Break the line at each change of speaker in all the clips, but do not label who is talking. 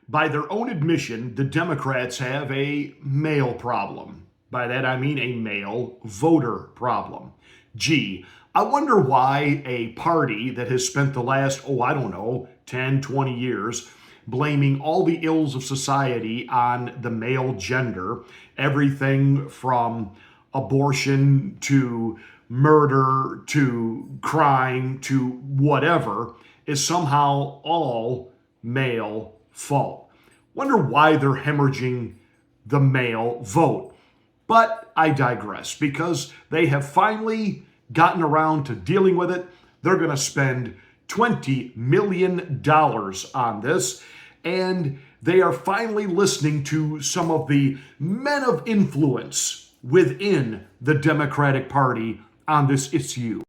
By their own admission, the Democrats have a male problem. By that I mean a male voter problem. Gee, I wonder why a party that has spent the last, 10, 20 years blaming all the ills of society on the male gender, everything from abortion to murder to crime to whatever, is somehow all male fault. Wonder why they're hemorrhaging the male vote. But I digress, because they have finally gotten around to dealing with it. They're going to spend $20 million on this, and they are finally listening to some of the men of influence within the Democratic Party on this issue.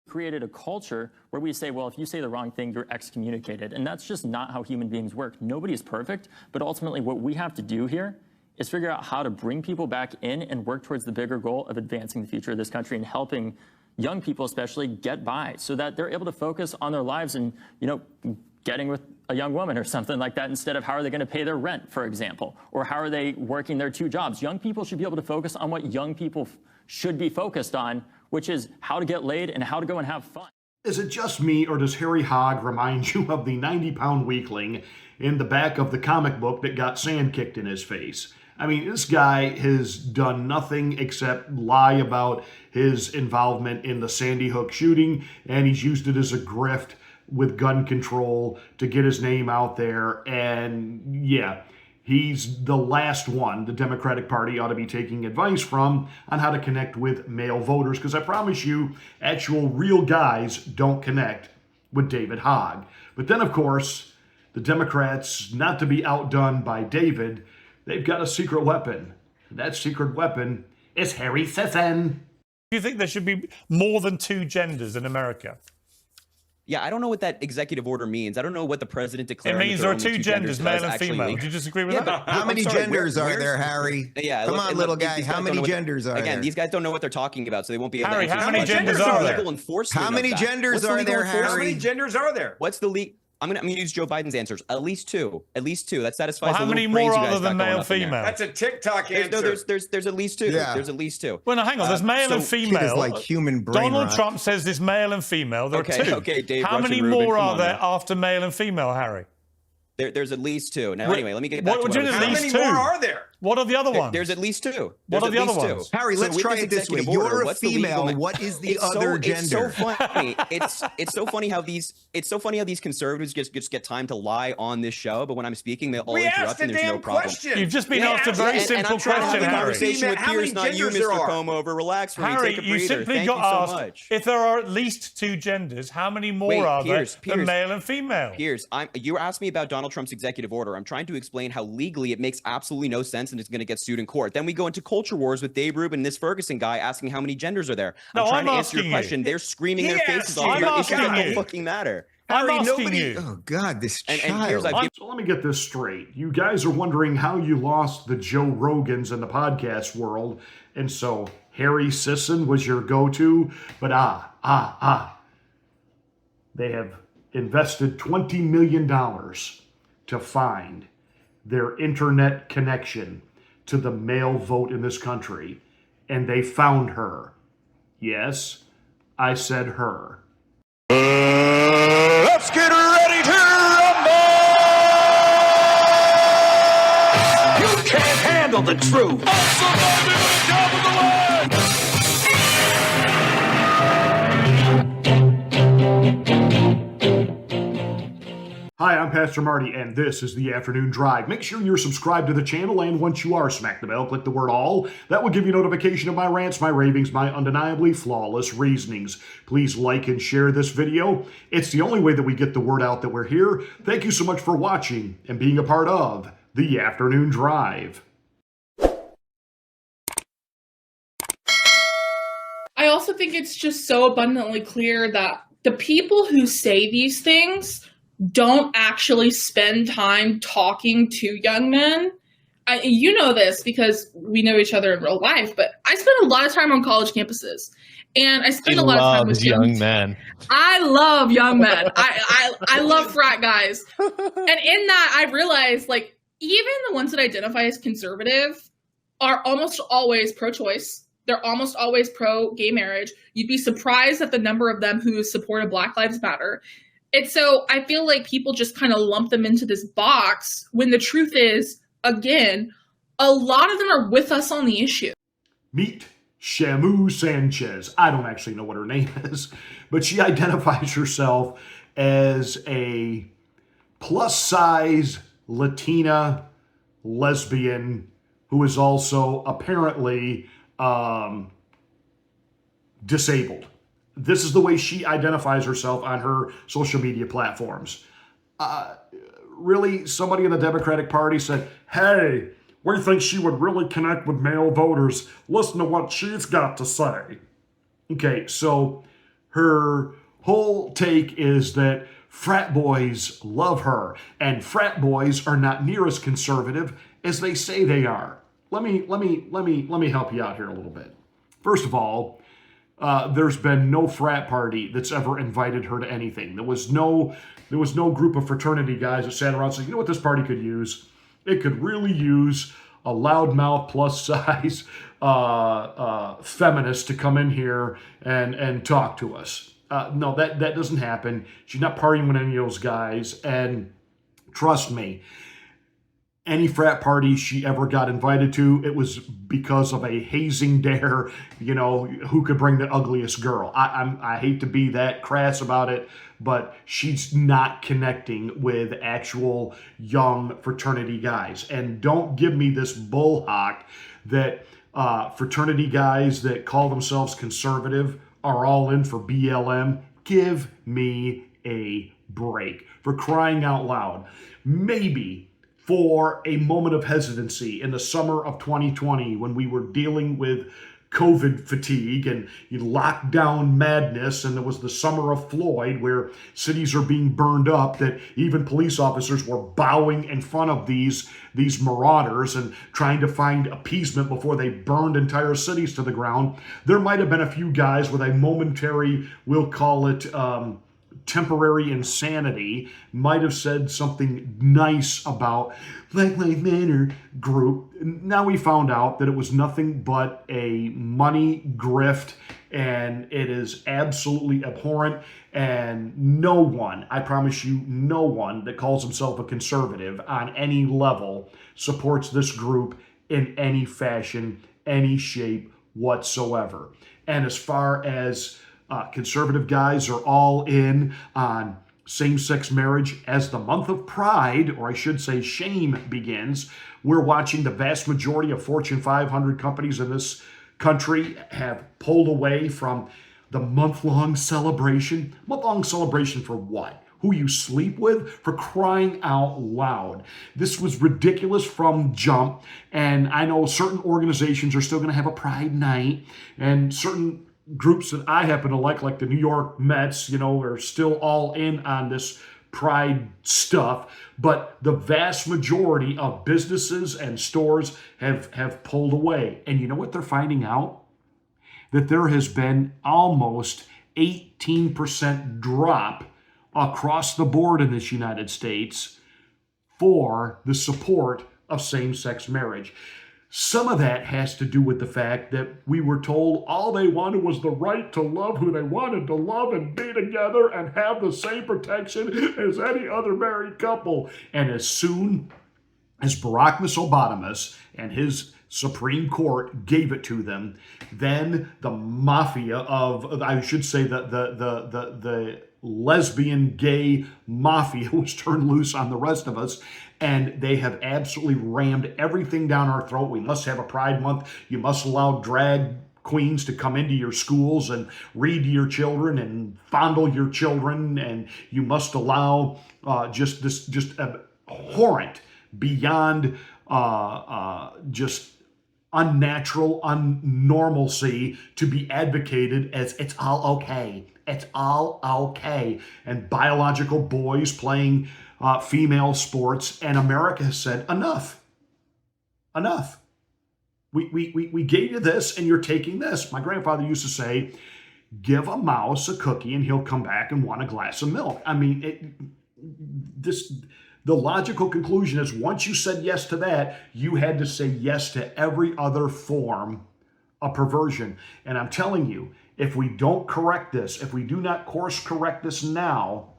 Created a culture where we say, well, if you say the wrong thing, you're excommunicated. And that's just not how human beings work. Nobody is perfect, but ultimately what we have to do here is figure out how to bring people back in and work towards the bigger goal of advancing the future of this country and helping young people especially get by so that they're able to focus on their lives and, getting with a young woman or something like that instead of how are they going to pay their rent, for example, or how are they working their two jobs. Young people should be able to focus on what young people should be focused on, which is how to get laid and how to go and have fun.
Is it just me, or does Harry Hogg remind you of the 90-pound weakling in the back of the comic book that got sand kicked in his face? I mean, this guy has done nothing except lie about his involvement in the Sandy Hook shooting, and he's used it as a grift with gun control to get his name out there. And yeah, he's the last one the Democratic Party ought to be taking advice from on how to connect with male voters, because I promise you, actual real guys don't connect with David Hogg. But then, of course, the Democrats, not to be outdone by David, they've got a secret weapon. And that secret weapon is Harry Sisson.
Do you think there should be more than two genders in America?
Yeah, I don't know what that executive order means. I don't know what the president declared.
It means there are two genders, male and female. Do you disagree with that?
How many genders are there, Harry?
Yeah,
come on, little guy. How many genders are there?
Again, these guys don't know what they're talking about, so they won't be able to answer.
Harry, how many genders are there?
How many genders are there, Harry?
How many genders are there?
What's the legal? I'm gonna use Joe Biden's answers. At least two. At least two. That satisfies.
Well, how many more other than male, female?
That's a TikTok answer.
No, there's at least two.
Yeah.
There's at least two.
Well, no, hang on. There's male and female.
Kid is like human brain
Donald
rot.
Trump says there's male and female. There are two.
Okay, Dave.
How many more are there after male and female, Harry?
There's at least two. Now, anyway, let me get back to
How many more are there?
What are the other ones?
There's at least two.
What are the other ones?
Harry, let's try it this way. You're a female. What is the other gender?
It's so funny. It's so funny how these conservatives just get time to lie on this show, but when I'm speaking, they all interrupt and there's no problem.
You've just been asked a very simple question, Harry.
Conversation with Piers, not you, Mr. Combe-Over. Relax for me.
Harry,
Take a breather.
you simply
Thank
got
you so
asked
much.
if there are at least two genders, how many more are there than male and female?
Piers, you asked me about Donald Trump's executive order. I'm trying to explain how legally it makes absolutely no sense and it's going to get sued in court. Then we go into culture wars with Dave Rubin and this Ferguson guy asking how many genders are there. I'm trying to answer your question. They're screaming their faces off about issues that don't fucking matter.
I'm asking you.
Oh, God, this child.
And Piers,
So let me get this straight. You guys are wondering how you lost the Joe Rogans in the podcast world, and so Harry Sisson was your go-to, but they have invested $20 million to find their internet connection to the male vote in this country, and they found her. Yes, I said her.
Let's get ready to rumble! You can't handle the truth.
Hi, I'm Pastor Marty, and this is the Afternoon Drive. Make sure you're subscribed to the channel, and once you are, smack the bell, click the word all. That will give you notification of my rants, my ravings, my undeniably flawless reasonings. Please like and share this video. It's the only way that we get the word out that we're here. Thank you so much for watching and being a part of the Afternoon Drive.
I also think it's just so abundantly clear that the people who say these things don't actually spend time talking to young men. You know this because we know each other in real life, but I spend a lot of time on college campuses. And I spend a lot of time with him.
young men.
I love young men. I love frat guys. And in that, I realized, like, even the ones that identify as conservative are almost always pro-choice. They're almost always pro-gay marriage. You'd be surprised at the number of them who supported Black Lives Matter. And so I feel like people just kind of lump them into this box when the truth is, again, a lot of them are with us on the issue.
Meet Shamu Sanchez. I don't actually know what her name is, but she identifies herself as a plus-size Latina lesbian who is also apparently disabled. This is the way she identifies herself on her social media platforms. Really, somebody in the Democratic Party said, hey, we think she would really connect with male voters. Listen to what she's got to say. Okay, so her whole take is that frat boys love her, and frat boys are not near as conservative as they say they are. Let me help you out here a little bit. First of all, there's been no frat party that's ever invited her to anything. There was no group of fraternity guys that sat around and said, you know what this party could use? It could really use a loudmouth plus-size feminist to come in here and talk to us. No, that doesn't happen. She's not partying with any of those guys. And trust me, any frat party she ever got invited to, it was because of a hazing dare, you know, who could bring the ugliest girl. I hate to be that crass about it, but she's not connecting with actual young fraternity guys. And don't give me this bull hawk that fraternity guys that call themselves conservative are all in for BLM. Give me a break. For crying out loud. Maybe for a moment of hesitancy in the summer of 2020 when we were dealing with COVID fatigue and lockdown madness, and there was the summer of Floyd where cities are being burned up, that even police officers were bowing in front of these marauders and trying to find appeasement before they burned entire cities to the ground. There might have been a few guys with a momentary, we'll call it temporary insanity, might have said something nice about Black Lives Matter group. Now we found out that it was nothing but a money grift, and it is absolutely abhorrent. And no one, I promise you, no one that calls himself a conservative on any level supports this group in any fashion, any shape whatsoever. And as far as conservative guys are all in on same-sex marriage as the month of pride, or I should say shame, begins. We're watching the vast majority of Fortune 500 companies in this country have pulled away from the month-long celebration. Month-long celebration for what? Who you sleep with? For crying out loud. This was ridiculous from jump, and I know certain organizations are still going to have a pride night, and certain groups that I happen to like the New York Mets, you know, are still all in on this pride stuff. But the vast majority of businesses and stores have pulled away. And you know what they're finding out? That there has been almost 18% drop across the board in this United States for the support of same-sex marriage. Some of that has to do with the fact that we were told all they wanted was the right to love who they wanted to love and be together and have the same protection as any other married couple. And as soon as Barack Obama and his Supreme Court gave it to them, then the mafia of, I should say, the lesbian gay mafia was turned loose on the rest of us, and they have absolutely rammed everything down our throat. We must have a Pride Month. You must allow drag queens to come into your schools and read to your children and fondle your children, and you must allow just abhorrent, beyond just unnatural, unnormalcy to be advocated as it's all okay. It's all okay. And biological boys playing female sports. And America has said, enough. Enough. We gave you this and you're taking this. My grandfather used to say, give a mouse a cookie and he'll come back and want a glass of milk. I mean, the logical conclusion is once you said yes to that, you had to say yes to every other form of perversion. And I'm telling you, if we don't correct this, if we do not course correct this now,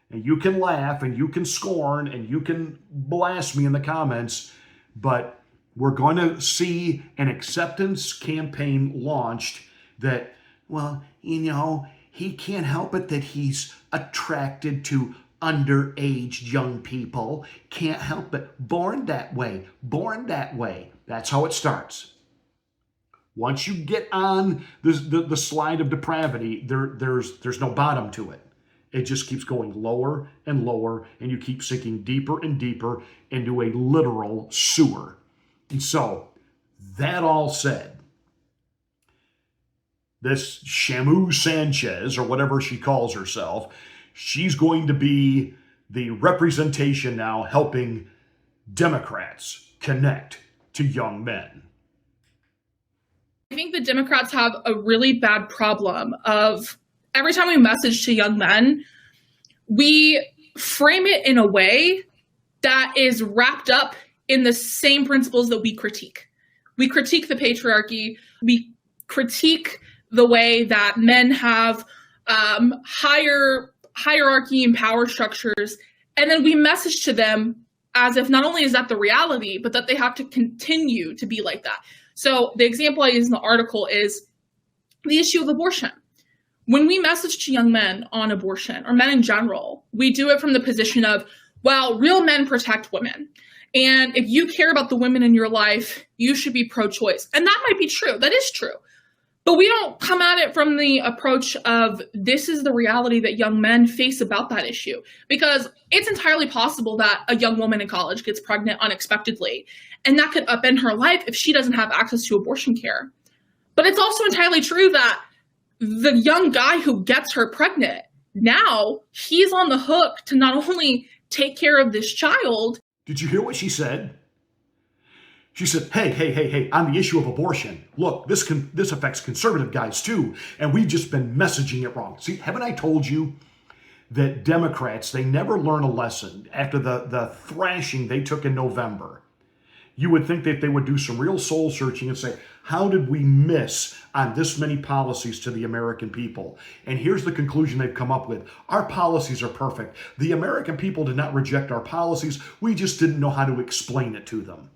and you can laugh and you can scorn and you can blast me in the comments, but we're going to see an acceptance campaign launched that, well, you know, he can't help it that he's attracted to underage young people. Can't help it. Born that way. Born that way. That's how it starts. Once you get on the slide of depravity, there's no bottom to it. It just keeps going lower and lower, and you keep sinking deeper and deeper into a literal sewer. And so, that all said, this Shamu Sanchez, or whatever she calls herself, she's going to be the representation now helping Democrats connect to young men.
I think the Democrats have a really bad problem of every time we message to young men, we frame it in a way that is wrapped up in the same principles that we critique. We critique the patriarchy. We critique the way that men have higher hierarchy and power structures. And then we message to them as if not only is that the reality, but that they have to continue to be like that. So the example I use in the article is the issue of abortion. When we message to young men on abortion, or men in general, we do it from the position of, well, real men protect women. And if you care about the women in your life, you should be pro-choice. And that might be true. That is true. But we don't come at it from the approach of this is the reality that young men face about that issue. Because it's entirely possible that a young woman in college gets pregnant unexpectedly, and that could upend her life if she doesn't have access to abortion care. But it's also entirely true that the young guy who gets her pregnant, now he's on the hook to not only take care of this child.
Did you hear what she said? She said, hey, on the issue of abortion, look, this affects conservative guys too, and we've just been messaging it wrong. See, haven't I told you that Democrats, they never learn a lesson after the thrashing they took in November? You would think that they would do some real soul searching and say, how did we miss on this many policies to the American people? And here's the conclusion they've come up with. Our policies are perfect. The American people did not reject our policies. We just didn't know how to explain it to them.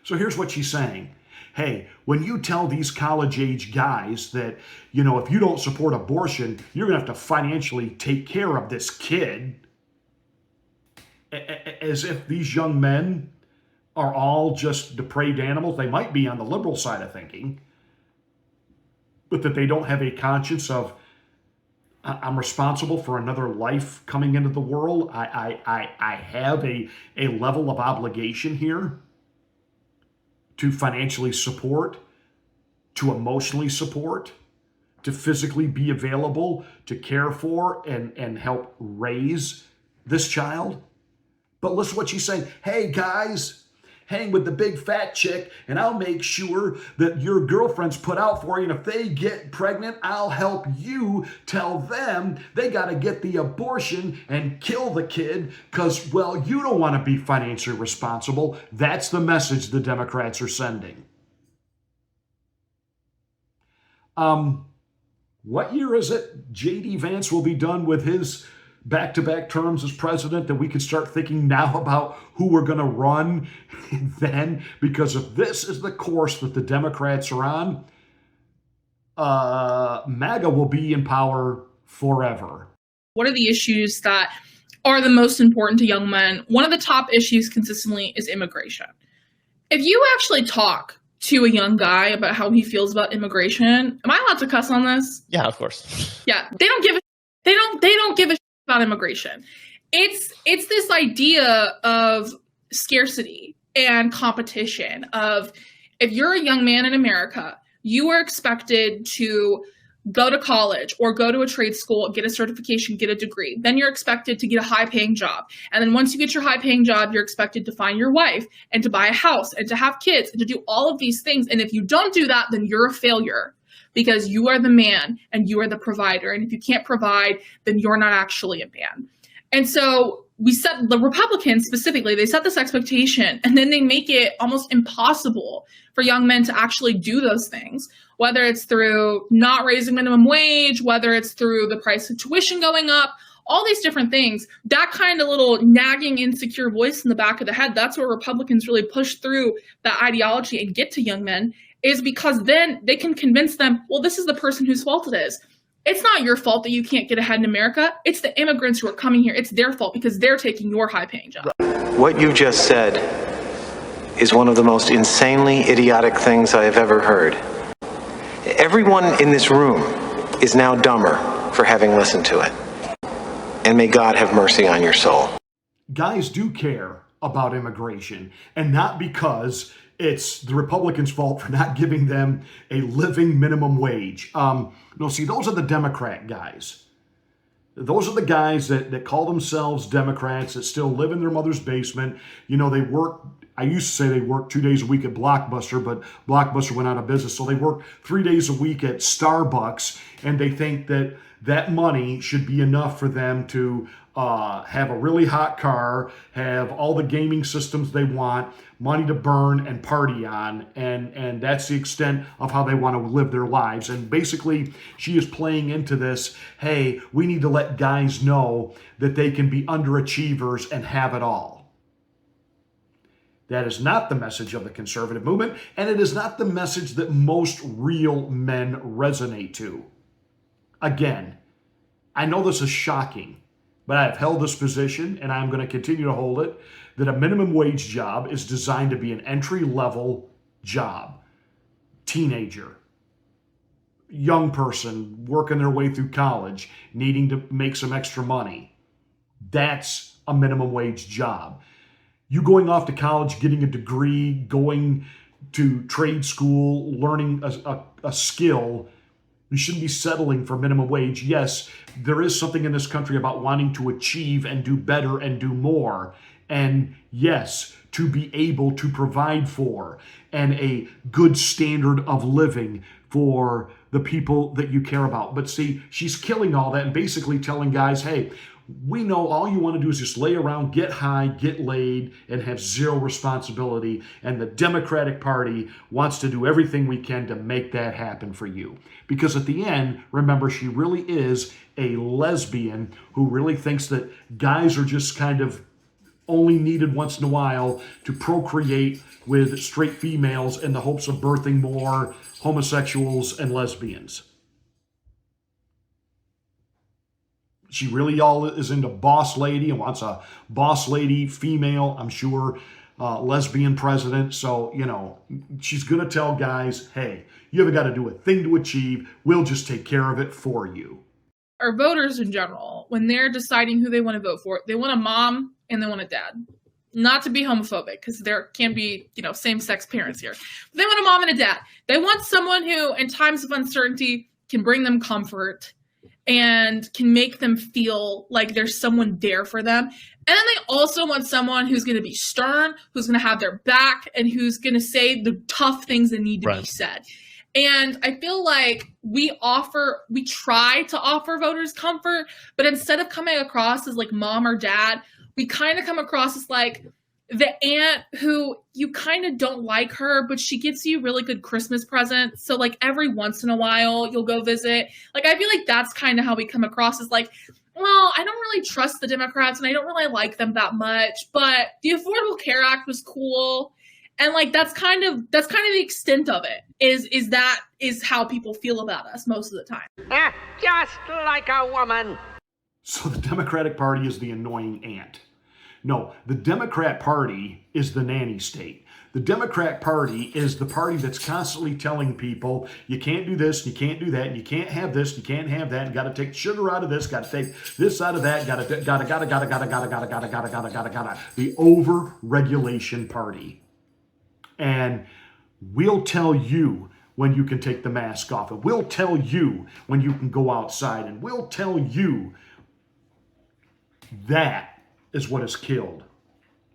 So here's what she's saying. Hey, when you tell these college-age guys that, you know, if you don't support abortion, you're going to have to financially take care of this kid, as if these young men are all just depraved animals. They might be on the liberal side of thinking, but that they don't have a conscience of, I'm responsible for another life coming into the world. I have a level of obligation here to financially support, to emotionally support, to physically be available, to care for and help raise this child. But listen to what she's saying. Hey, guys, hang with the big fat chick, and I'll make sure that your girlfriend's put out for you. And if they get pregnant, I'll help you tell them they got to get the abortion and kill the kid because, well, you don't want to be financially responsible. That's the message the Democrats are sending. What year is it J.D. Vance will be done with his back-to-back terms as president, that we can start thinking now about who we're going to run then? Because if this is the course that the Democrats are on, MAGA will be in power forever.
What are the issues that are the most important to young men? One of the top issues consistently is immigration. If you actually talk to a young guy about how he feels about immigration, am I allowed to cuss on this?
Yeah, of course.
Yeah, they don't give a about immigration. It's this idea of scarcity and competition of, if you're a young man in America, you are expected to go to college or go to a trade school, get a certification, get a degree. Then you're expected to get a high-paying job. And then once you get your high-paying job, you're expected to find your wife and to buy a house and to have kids and to do all of these things. And if you don't do that, then you're a failure. because you are the man and you are the provider. And if you can't provide, then you're not actually a man. And so we set the Republicans specifically, they set this expectation and then they make it almost impossible for young men to actually do those things, whether it's through not raising minimum wage, whether it's through the price of tuition going up, all these different things. That kind of little nagging, insecure voice in the back of the head, that's where Republicans really push through that ideology and get to young men, is because then they can convince them, well, this is the person whose fault it is. It's not your fault that you can't get ahead in America. It's the immigrants who are coming here. It's their fault because they're taking your high-paying job.
What you just said is one of the most insanely idiotic things I have ever heard. Everyone in this room is now dumber for having listened to it. And may God have mercy on your soul.
Guys do care about immigration, and not because it's the Republicans' fault for not giving them a living minimum wage. No, see, those are the Democrat guys. Those are the guys that call themselves Democrats, that still live in their mother's basement. You know, they work, I used to say they work 2 days a week at Blockbuster, but Blockbuster went out of business. So they work 3 days a week at Starbucks, and they think that that money should be enough for them to have a really hot car, have all the gaming systems they want, money to burn and party on, and that's the extent of how they want to live their lives. And basically, she is playing into this, hey, we need to let guys know that they can be underachievers and have it all. That is not the message of the conservative movement, and it is not the message that most real men resonate to. Again, I know this is shocking, but I have held this position, and I'm going to continue to hold it, that a minimum wage job is designed to be an entry-level job. Teenager, young person working their way through college, needing to make some extra money. That's a minimum wage job. You going off to college, getting a degree, going to trade school, learning a skill, you shouldn't be settling for minimum wage. Yes, there is something in this country about wanting to achieve and do better and do more. And yes, to be able to provide for and a good standard of living for the people that you care about. But see, she's killing all that and basically telling guys, hey, we know all you want to do is just lay around, get high, get laid, and have zero responsibility. And the Democratic Party wants to do everything we can to make that happen for you. Because at the end, remember, she really is a lesbian who really thinks that guys are just kind of only needed once in a while to procreate with straight females in the hopes of birthing more homosexuals and lesbians. She really all is into boss lady and wants a boss lady female, I'm sure, lesbian president. So, you know, she's going to tell guys, hey, you haven't got to do a thing to achieve. We'll just take care of it for you.
Our voters in general, when they're deciding who they want to vote for, they want a mom and they want a dad. Not to be homophobic, because there can be, you know, same-sex parents here. But they want a mom and a dad. They want someone who, in times of uncertainty, can bring them comfort and can make them feel like there's someone there for them. And then they also want someone who's going to be stern, who's going to have their back, and who's going to say the tough things that need to be said. And I feel like we try to offer voters comfort, but instead of coming across as like mom or dad, we kind of come across as like the aunt who you kind of don't like her, but she gives you really good Christmas presents. So like every once in a while you'll go visit. Like I feel like that's kind of how we come across as like, well, I don't really trust the Democrats and I don't really like them that much, but the Affordable Care Act was cool. And like that's kind of the extent of it. Is how people feel about us most of the time.
Just like a woman.
So the Democratic Party is the annoying aunt. No, the Democrat Party is the nanny state. The Democrat Party is the party that's constantly telling people, you can't do this, you can't do that, and you can't have this, you can't have that, you got to take sugar out of this, got to take this out of that, gotta. The over-regulation party. And we'll tell you when you can take the mask off, and we'll tell you when you can go outside, and we'll tell you that is what has killed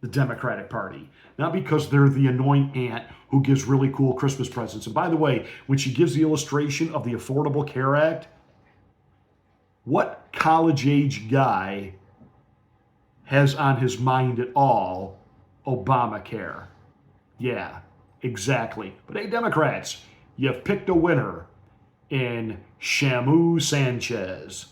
the Democratic Party. Not because they're the annoying aunt who gives really cool Christmas presents. And by the way, when she gives the illustration of the Affordable Care Act, what college-age guy has on his mind at all Obamacare? Yeah, exactly. But hey, Democrats, you've picked a winner in Shamu Sanchez.